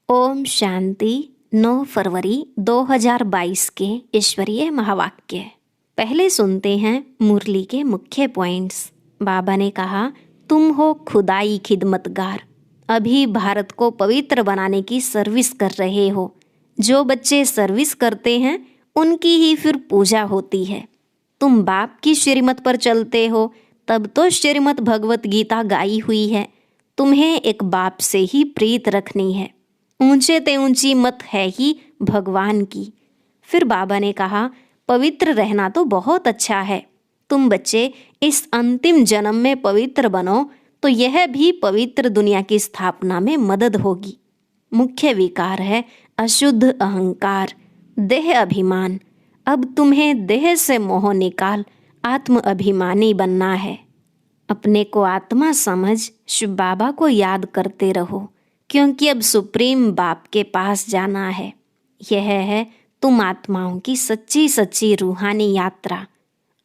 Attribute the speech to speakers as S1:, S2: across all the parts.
S1: ओम शांति। 9 फरवरी 2022 के ईश्वरीय महावाक्य। पहले सुनते हैं मुरली के मुख्य पॉइंट्स। बाबा ने कहा, तुम हो खुदाई खिदमतगार, अभी भारत को पवित्र बनाने की सर्विस कर रहे हो। जो बच्चे सर्विस करते हैं उनकी ही फिर पूजा होती है। तुम बाप की श्रीमत पर चलते हो, तब तो श्रीमत भगवत गीता गाई हुई है। तुम्हें एक बाप से ही प्रीत रखनी है। ऊंचे ते ऊंची मत है ही भगवान की। फिर बाबा ने कहा, पवित्र रहना तो बहुत अच्छा है। तुम बच्चे इस अंतिम जन्म में पवित्र बनो तो यह भी पवित्र दुनिया की स्थापना में मदद होगी। मुख्य विकार है अशुद्ध अहंकार, देह अभिमान। अब तुम्हें देह से मोह निकाल आत्म अभिमानी बनना है। अपने को आत्मा समझ शिव बाबा को याद करते रहो, क्योंकि अब सुप्रीम बाप के पास जाना है। यह है तुम आत्माओं की सच्ची सच्ची रूहानी यात्रा।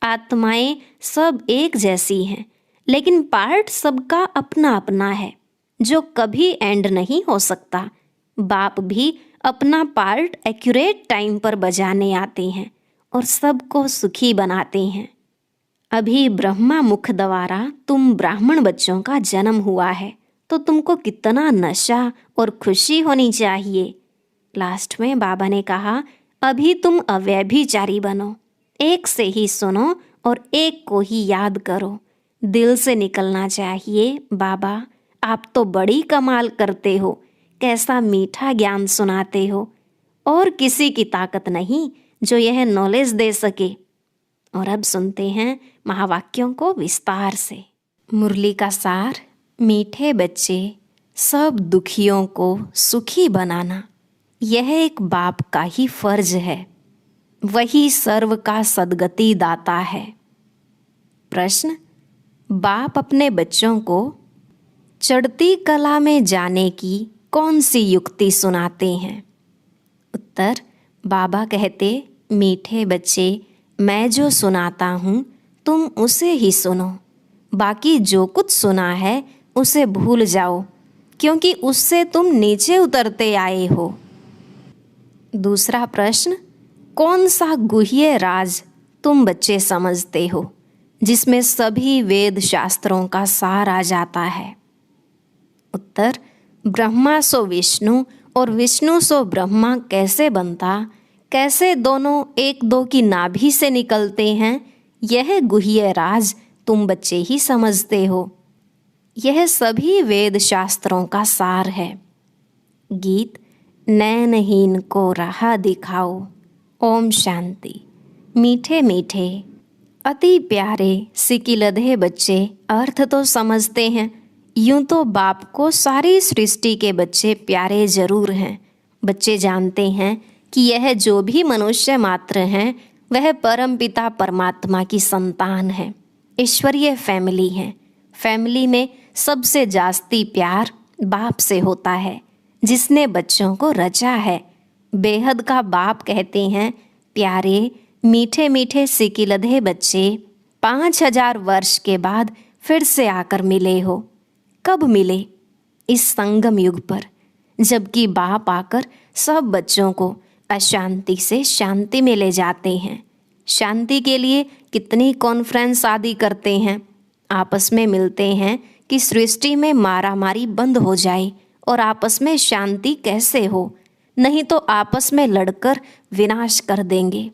S1: आत्माएं सब एक जैसी हैं, लेकिन पार्ट सबका अपना अपना है, जो कभी एंड नहीं हो सकता। बाप भी अपना पार्ट एक्यूरेट टाइम पर बजाने आते हैं और सबको सुखी बनाते हैं। अभी ब्रह्मा मुख द्वारा तुम ब्राह्मण बच्चों का जन्म हुआ है, तो तुमको कितना नशा और खुशी होनी चाहिए। लास्ट में बाबा ने कहा, अभी तुम अव्यभिचारी बनो, एक से ही सुनो और एक को ही याद करो। दिल से निकलना चाहिए, बाबा आप तो बड़ी कमाल करते हो, कैसा मीठा ज्ञान सुनाते हो। और किसी की ताकत नहीं जो यह नॉलेज दे सके। और अब सुनते हैं महावाक्यों को विस्तार से। मुरली का सार, मीठे बच्चे, सब दुखियों को सुखी बनाना यह एक बाप का ही फर्ज है। वही सर्व का सद्गति दाता है। प्रश्न, बाप अपने बच्चों को चढ़ती कला में जाने की कौन सी युक्ति सुनाते हैं? उत्तर, बाबा कहते, मीठे बच्चे, मैं जो सुनाता हूँ तुम उसे ही सुनो। बाकी जो कुछ सुना है उसे भूल जाओ, क्योंकि उससे तुम नीचे उतरते आए हो। दूसरा प्रश्न, कौन सा गुह्य राज तुम बच्चे समझते हो, जिसमें सभी वेद शास्त्रों का सार आ जाता है? उत्तर, ब्रह्मा सो विष्णु और विष्णु सो ब्रह्मा कैसे बनता, कैसे दोनों एक दो की नाभि से निकलते हैं, यह गुह्य राज तुम बच्चे ही समझते हो। यह सभी वेद शास्त्रों का सार है। गीत, नैनहीन को राह दिखाओ। ओम शांति। मीठे मीठे अति प्यारे सिकिलधे बच्चे अर्थ तो समझते हैं। यूं तो बाप को सारी सृष्टि के बच्चे प्यारे जरूर हैं। बच्चे जानते हैं कि यह जो भी मनुष्य मात्र हैं वह परमपिता परमात्मा की संतान है, ईश्वरीय फैमिली है। फैमिली में सबसे जास्ती प्यार बाप से होता है, जिसने बच्चों को रचा है। बेहद का बाप कहते हैं, प्यारे मीठे मीठे सिकिलधे बच्चे, 5000 वर्ष के बाद फिर से आकर मिले हो। कब मिले? इस संगम युग पर, जबकि बाप आकर सब बच्चों को अशांति से शांति में ले जाते हैं। शांति के लिए कितनी कॉन्फ्रेंस आदि करते हैं। आपस में मिलते हैं कि सृष्टि में मारामारी बंद हो जाए और आपस में शांति कैसे हो, नहीं तो आपस में लड़कर विनाश कर देंगे।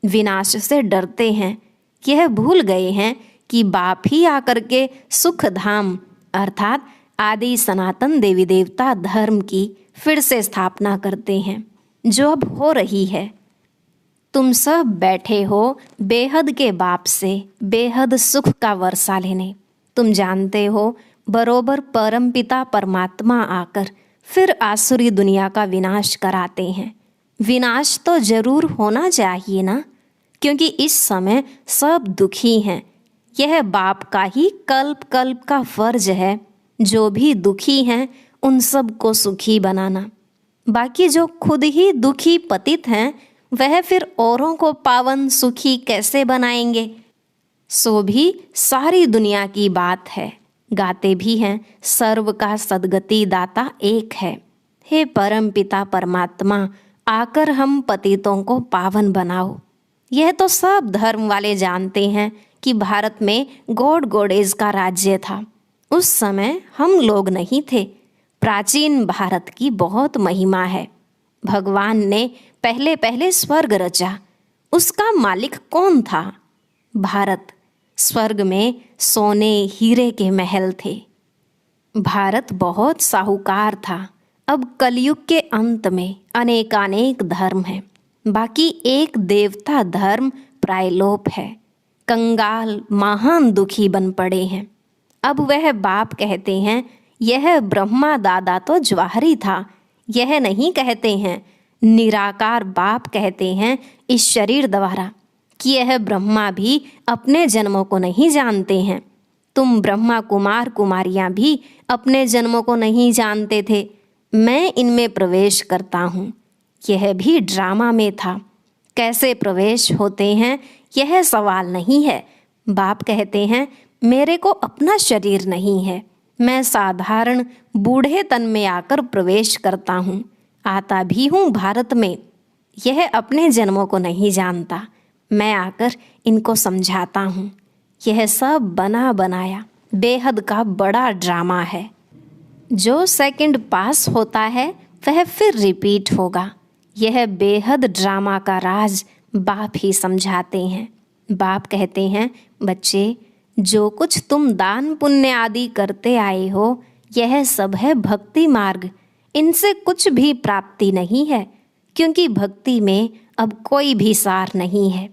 S1: विनाश से डरते हैं। यह भूल गए हैं कि बाप ही आकर के सुख धाम अर्थात आदि सनातन देवी देवता धर्म की फिर से स्थापना करते हैं, जो अब हो रही है। तुम सब बैठे हो बेहद के बाप से बेहद सुख का वर्षा लेने। तुम जानते हो बरोबर परमपिता परमात्मा आकर फिर आसुरी दुनिया का विनाश कराते हैं। विनाश तो जरूर होना चाहिए ना, क्योंकि इस समय सब दुखी हैं। यह बाप का ही कल्प कल्प का फर्ज है। जो भी दुखी हैं उन सब को सुखी बनाना। बाकी जो खुद ही दुखी पतित हैं वह फिर औरों को पावन सुखी कैसे बनाएंगे? सो भी सारी दुनिया की बात है। गाते भी हैं, सर्व का सद्गति दाता एक है। हे परम पिता परमात्मा, आकर हम पतितों को पावन बनाओ। यह तो सब धर्म वाले जानते हैं कि भारत में गॉड गॉडेज का राज्य था। उस समय हम लोग नहीं थे। प्राचीन भारत की बहुत महिमा है। भगवान ने पहले पहले स्वर्ग रचा। उसका मालिक कौन था? भारत। स्वर्ग में सोने हीरे के महल थे। भारत बहुत साहूकार था। अब कलयुग के अंत में अनेकानेक धर्म हैं। बाकी एक देवता धर्म प्रायलोप है। कंगाल महान दुखी बन पड़े हैं। अब वह बाप कहते हैं यह ब्रह्मा दादा तो ज्वाहरी था। यह नहीं कहते हैं, निराकार बाप कहते हैं इस शरीर द्वारा कि यह ब्रह्मा भी अपने जन्मों को नहीं जानते हैं। तुम ब्रह्मा कुमार कुमारियां भी अपने जन्मों को नहीं जानते थे। मैं इनमें प्रवेश करता हूँ। यह भी ड्रामा में था। कैसे प्रवेश होते हैं यह सवाल नहीं है। बाप कहते हैं मेरे को अपना शरीर नहीं है। मैं साधारण बूढ़े तन में आकर प्रवेश करता हूँ। आता भी हूँ भारत में। यह अपने जन्मों को नहीं जानता। मैं आकर इनको समझाता हूँ। यह सब बना बनाया बेहद का बड़ा ड्रामा है। जो सेकंड पास होता है वह फिर रिपीट होगा। यह बेहद ड्रामा का राज बाप ही समझाते हैं। बाप कहते हैं बच्चे, जो कुछ तुम दान पुण्य आदि करते आए हो यह सब है भक्ति मार्ग। इनसे कुछ भी प्राप्ति नहीं है, क्योंकि भक्ति में अब कोई भी सार नहीं है।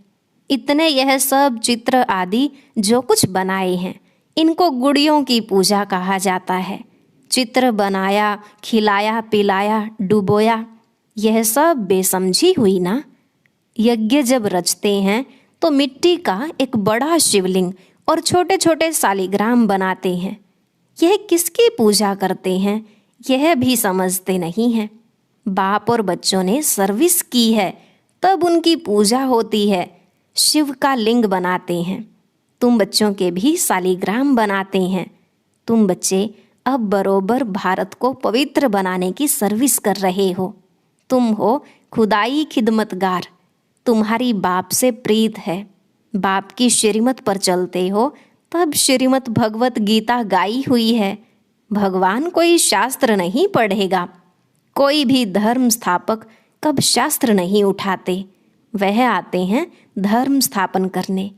S1: इतने यह सब चित्र आदि जो कुछ बनाए हैं इनको गुड़ियों की पूजा कहा जाता है। चित्र बनाया, खिलाया, पिलाया, डुबोया, यह सब बेसमझी हुई ना। यज्ञ जब रचते हैं तो मिट्टी का एक बड़ा शिवलिंग और छोटे छोटे सालिग्राम बनाते हैं। यह किसकी पूजा करते हैं यह भी समझते नहीं हैं। बाप और बच्चों ने सर्विस की है तब उनकी पूजा होती है। शिव का लिंग बनाते हैं। तुम बच्चों के भी सालिग्राम बनाते हैं। तुम बच्चे अब बरोबर भारत को पवित्र बनाने की सर्विस कर रहे हो। तुम हो खुदाई खिदमतगार। तुम्हारी बाप से प्रीत है। बाप की श्रीमत पर चलते हो तब श्रीमत भगवत गीता गाई हुई है। भगवान कोई शास्त्र नहीं पढ़ेगा। कोई भी धर्म स्थापक कब शास्त्र नहीं उठाते। वह आते हैं धर्म स्थापन करने।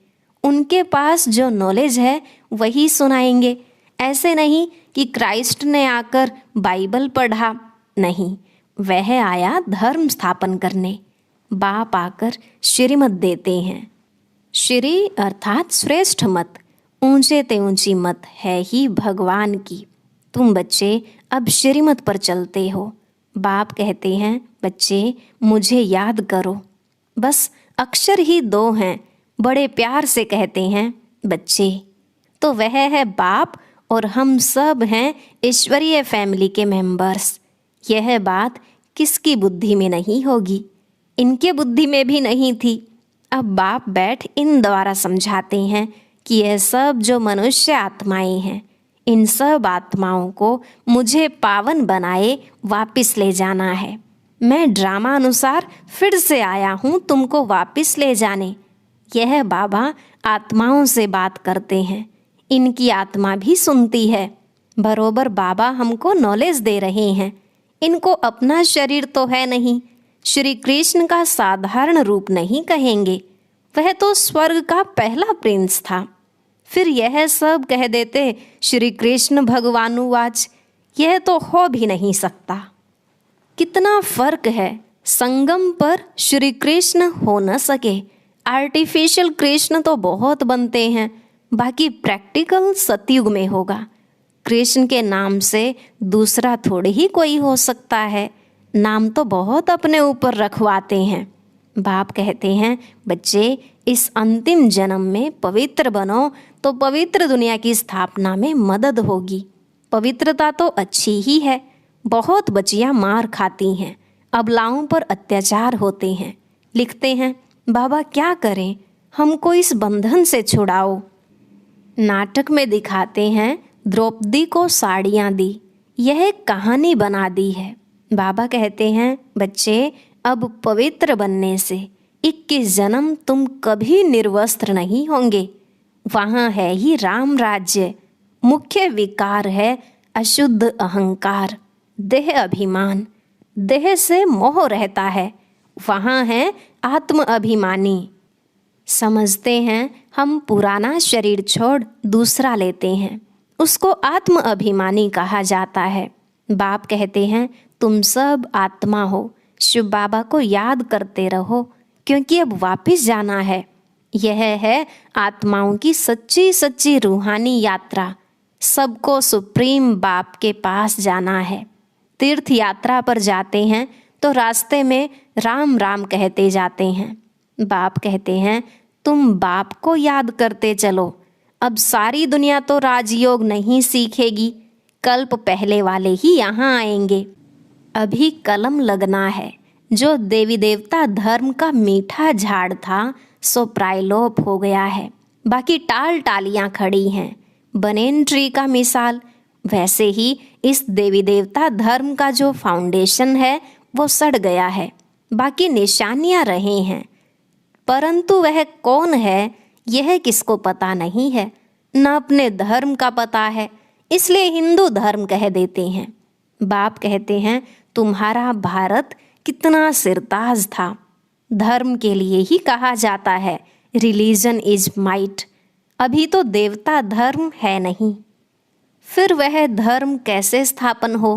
S1: उनके पास जो नॉलेज है वही सुनाएंगे। ऐसे नहीं कि क्राइस्ट ने आकर बाइबल पढ़ा, नहीं, वह आया धर्म स्थापन करने। बाप आकर श्रीमत देते हैं। श्री अर्थात श्रेष्ठ मत, ऊंचे ते ऊंची मत है ही भगवान की। तुम बच्चे अब श्रीमत पर चलते हो। बाप कहते हैं बच्चे मुझे याद करो। बस अक्षर ही दो हैं, बड़े प्यार से कहते हैं बच्चे। तो वह है बाप और हम सब हैं ईश्वरीय फैमिली के मेंबर्स। यह बात किसकी बुद्धि में नहीं होगी? इनके बुद्धि में भी नहीं थी। अब बाप बैठ इन द्वारा समझाते हैं कि यह सब जो मनुष्य आत्माएं हैं, इन सब आत्माओं को मुझे पावन बनाए वापस ले जाना है। मैं ड्रामा अनुसार फिर से आया हूँ तुमको वापस ले जाने। यह बाबा आत्माओं से बात करते हैं। इनकी आत्मा भी सुनती है। बरोबर बाबा हमको नॉलेज दे रहे हैं। इनको अपना शरीर तो है नहीं। श्री कृष्ण का साधारण रूप नहीं कहेंगे। वह तो स्वर्ग का पहला प्रिंस था। फिर यह सब कह देते श्री कृष्ण भगवानुवाच। यह तो हो भी नहीं सकता। कितना फर्क है। संगम पर श्री कृष्ण हो न सके। आर्टिफिशियल कृष्ण तो बहुत बनते हैं, बाकी प्रैक्टिकल सतयुग में होगा। कृष्ण के नाम से दूसरा थोड़ी ही कोई हो सकता है। नाम तो बहुत अपने ऊपर रखवाते हैं। बाप कहते हैं बच्चे, इस अंतिम जन्म में पवित्र बनो तो पवित्र दुनिया की स्थापना में मदद होगी। पवित्रता तो अच्छी ही है। बहुत बच्चियां मार खाती हैं, अबलाओं पर अत्याचार होते हैं। लिखते हैं बाबा क्या करें, हमको इस बंधन से छुड़ाओ। नाटक में दिखाते हैं द्रौपदी को साड़ियाँ दी। यह एक कहानी बना दी है। बाबा कहते हैं, बच्चे अब पवित्र बनने से 21 जन्म तुम कभी निर्वस्त्र नहीं होंगे। वहाँ है ही राम राज्य। मुख्य विकार है अशुद्ध अहंकार, देह अभिमान, देह से मोह रहता है। वहाँ है आत्म अभिमानी। समझते हैं हम पुराना शरीर छोड़ दूसरा लेते हैं, उसको आत्म अभिमानी कहा जाता है। बाप कहते हैं, तुम सब आत्मा हो, शिव बाबा को याद करते रहो, क्योंकि अब वापस जाना है। यह है आत्माओं की सच्ची सच्ची रूहानी यात्रा। सबको सुप्रीम बाप के पास जाना है। तीर्थ यात्रा पर जाते हैं तो रास्ते में राम राम कहते जाते हैं। बाप कहते हैं, तुम बाप को याद करते चलो। अब सारी दुनिया तो राजयोग नहीं सीखेगी, कल्प पहले वाले ही यहाँ आएंगे। अभी कलम लगना है। जो देवी देवता धर्म का मीठा झाड़ था सो प्रायलोप हो गया है, बाकी टाल टालियाँ खड़ी हैं। बनेन ट्री का मिसाल, वैसे ही इस देवी देवता धर्म का जो फाउंडेशन है वो सड़ गया है, बाकी निशानियाँ रहे हैं, परंतु वह कौन है यह किसको पता नहीं है। न अपने धर्म का पता है, इसलिए हिंदू धर्म कह देते हैं। बाप कहते हैं, तुम्हारा भारत कितना सिरताज था। धर्म के लिए ही कहा जाता है रिलीजन इज माइट। अभी तो देवता धर्म है नहीं, फिर वह धर्म कैसे स्थापन हो।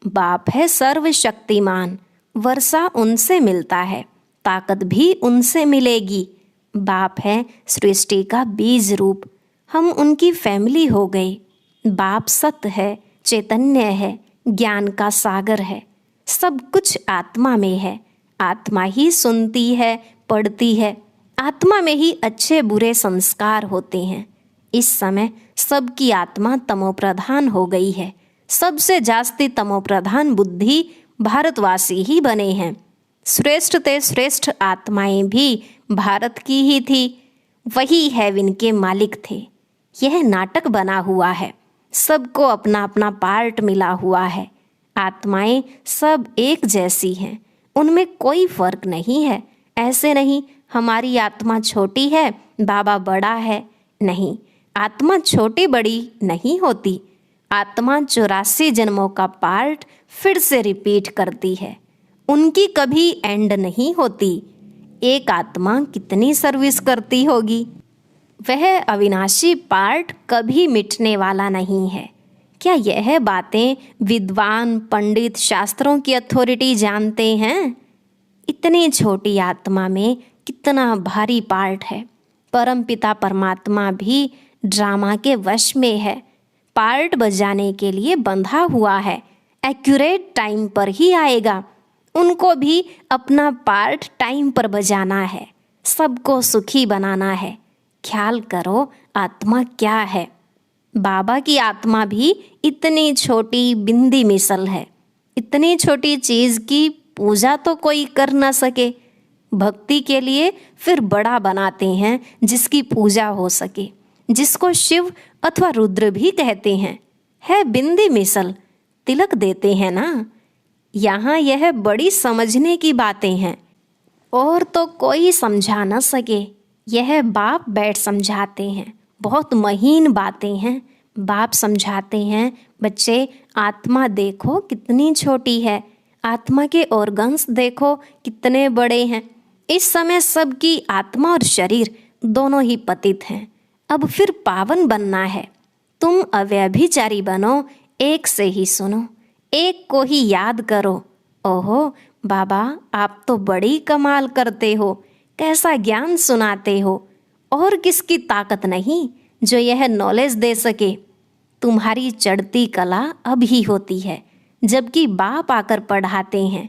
S1: बाप है सर्वशक्तिमान, वर्षा उनसे मिलता है, ताकत भी उनसे मिलेगी। बाप है सृष्टि का बीज रूप, हम उनकी फैमिली हो गए। बाप सत्य है, चैतन्य है, ज्ञान का सागर है। सब कुछ आत्मा में है। आत्मा ही सुनती है, पढ़ती है। आत्मा में ही अच्छे बुरे संस्कार होते हैं। इस समय सबकी आत्मा तमोप्रधान हो गई है। सबसे जास्ती तमोप्रधान बुद्धि भारतवासी ही बने हैं। श्रेष्ठ ते श्रेष्ठ आत्माएं भी भारत की ही थी, वही हेवन के मालिक थे। यह नाटक बना हुआ है, सबको अपना अपना पार्ट मिला हुआ है। आत्माएं सब एक जैसी हैं, उनमें कोई फर्क नहीं है। ऐसे नहीं हमारी आत्मा छोटी है, बाबा बड़ा है, नहीं, आत्मा छोटी बड़ी नहीं होती। आत्मा 84 जन्मों का पार्ट फिर से रिपीट करती है, उनकी कभी एंड नहीं होती। एक आत्मा कितनी सर्विस करती होगी। वह अविनाशी पार्ट कभी मिटने वाला नहीं है। क्या यह बातें विद्वान पंडित शास्त्रों की अथॉरिटी जानते हैं? इतनी छोटी आत्मा में कितना भारी पार्ट है। परमपिता परमात्मा भी ड्रामा के वश में है, पार्ट बजाने के लिए बंधा हुआ है। एक्यूरेट टाइम पर ही आएगा, उनको भी अपना पार्ट टाइम पर बजाना है, सबको सुखी बनाना है। ख्याल करो आत्मा क्या है। बाबा की आत्मा भी इतनी छोटी बिंदी मिसल है। इतनी छोटी चीज़ की पूजा तो कोई कर ना सके, भक्ति के लिए फिर बड़ा बनाते हैं जिसकी पूजा हो सके, जिसको शिव अथवा रुद्र भी कहते हैं। है बिंदी मिसल, तिलक देते हैं ना। यहाँ यह बड़ी समझने की बातें हैं, और तो कोई समझा न सके। यह बाप बैठ समझाते हैं, बहुत महीन बातें हैं। बाप समझाते हैं, बच्चे आत्मा देखो कितनी छोटी है, आत्मा के ऑर्गन्स देखो कितने बड़े हैं। इस समय सबकी आत्मा और शरीर दोनों ही पतित हैं। अब फिर पावन बनना है। तुम अव्यभिचारी बनो, एक से ही सुनो, एक को ही याद करो। ओहो बाबा, आप तो बड़ी कमाल करते हो, कैसा ज्ञान सुनाते हो। और किसकी ताकत नहीं जो यह नॉलेज दे सके। तुम्हारी चढ़ती कला अब ही होती है, जबकि बाप आकर पढ़ाते हैं।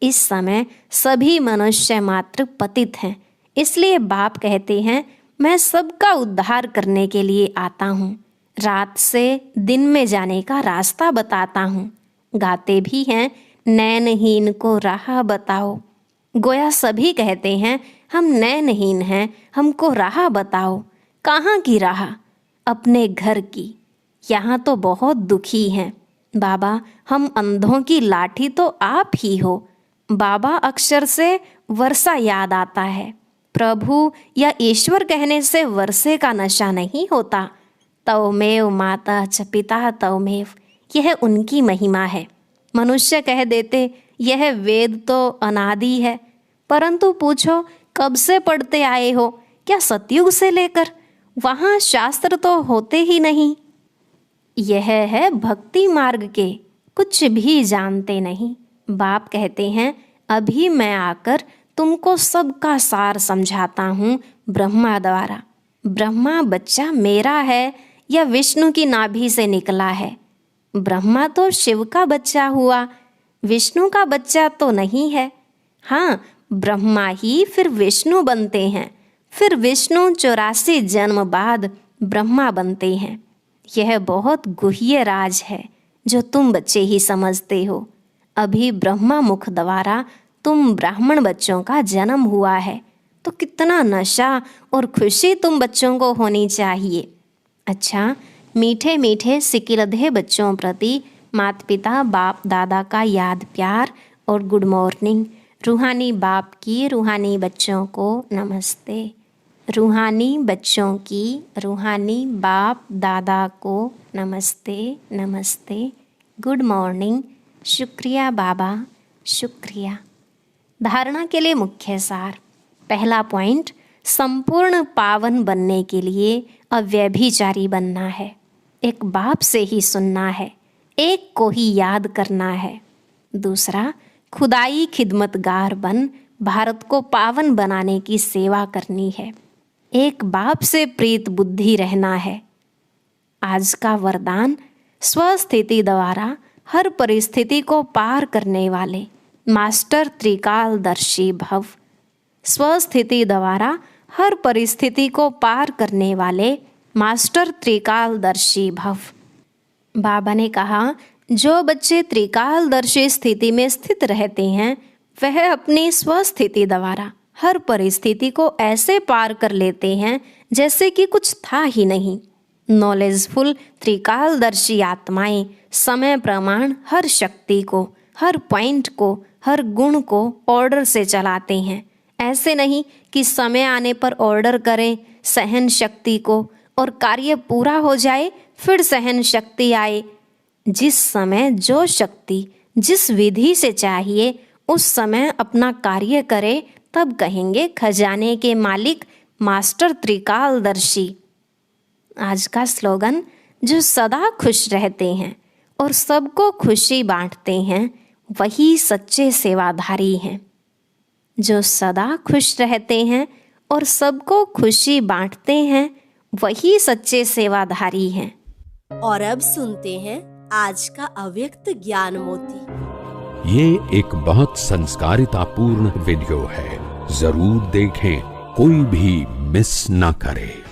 S1: इस समय सभी मनुष्य मात्र पतित हैं, इसलिए बाप कहते हैं, मैं सबका उद्धार करने के लिए आता हूँ। रात से दिन में जाने का रास्ता बताता हूँ। गाते भी हैं, नैनहीन को राह बताओ। गोया सभी कहते हैं, हम नैनहीन हैं, हमको राह बताओ। कहाँ की राह? अपने घर की। यहाँ तो बहुत दुखी हैं, बाबा, हम अंधों की लाठी तो आप ही हो। बाबा, अक्षर से वर्षा याद आता है। प्रभु या ईश्वर कहने से वर्षे का नशा नहीं होता। तवमेव माता च पिता तवमेव, यह उनकी महिमा है। मनुष्य कह देते यह वेद तो अनादि है, परंतु पूछो कब से पढ़ते आए हो? क्या सतयुग से लेकर? वहाँ शास्त्र तो होते ही नहीं। यह है भक्ति मार्ग के, कुछ भी जानते नहीं। बाप कहते हैं अभी मैं आकर तुमको सबका सार समझाता हूँ ब्रह्मा द्वारा। ब्रह्मा बच्चा मेरा है या विष्णु की नाभि से निकला है? ब्रह्मा तो शिव का बच्चा हुआ, विष्णु का बच्चा तो नहीं है। हाँ, ब्रह्मा ही फिर विष्णु बनते हैं, फिर विष्णु 84 जन्म बाद ब्रह्मा बनते हैं। यह बहुत गुह्य राज है जो तुम बच्चे ही समझते हो। अभी ब्रह्मा मुख द्वारा तुम ब्राह्मण बच्चों का जन्म हुआ है, तो कितना नशा और खुशी तुम बच्चों को होनी चाहिए। अच्छा, मीठे मीठे सिकिलधे बच्चों प्रति माता पिता बाप दादा का याद प्यार और गुड मॉर्निंग। रूहानी बाप की रूहानी बच्चों को नमस्ते। रूहानी बच्चों की रूहानी बाप दादा को नमस्ते नमस्ते, गुड मॉर्निंग। शुक्रिया बाबा, शुक्रिया। धारणा के लिए मुख्य सार। पहला पॉइंट, संपूर्ण पावन बनने के लिए अव्यभिचारी बनना है। एक बाप से ही सुनना है, एक को ही याद करना है। दूसरा, खुदाई खिदमतगार बन भारत को पावन बनाने की सेवा करनी है। एक बाप से प्रीत बुद्धि रहना है। आज का वरदान, स्वस्थिति द्वारा हर परिस्थिति को पार करने वाले मास्टर त्रिकालदर्शी भव। स्वस्थिति द्वारा हर परिस्थिति को पार करने वाले मास्टर त्रिकालदर्शी भव। बाबा ने कहा, जो बच्चे त्रिकालदर्शी स्थिति में स्थित रहते हैं वह अपनी स्वस्थिति द्वारा हर परिस्थिति को ऐसे पार कर लेते हैं जैसे कि कुछ था ही नहीं। नॉलेजफुल त्रिकालदर्शी आत्माएं समय प्रमाण हर शक्ति को, हर पॉइंट को, हर गुण को ऑर्डर से चलाते हैं। ऐसे नहीं कि समय आने पर ऑर्डर करें सहन शक्ति को और कार्य पूरा हो जाए फिर सहन शक्ति आए। जिस समय जो शक्ति जिस विधि से चाहिए उस समय अपना कार्य करे, तब कहेंगे खजाने के मालिक मास्टर त्रिकालदर्शी। आज का स्लोगन, जो सदा खुश रहते हैं और सबको खुशी बांटते हैं वही सच्चे सेवाधारी हैं। जो सदा खुश रहते हैं और सबको खुशी बांटते हैं वही सच्चे सेवाधारी हैं।
S2: और अब सुनते हैं आज का अव्यक्त ज्ञान मोती।
S3: ये एक बहुत संस्कारितापूर्ण वीडियो है, जरूर देखें, कोई भी मिस ना करे।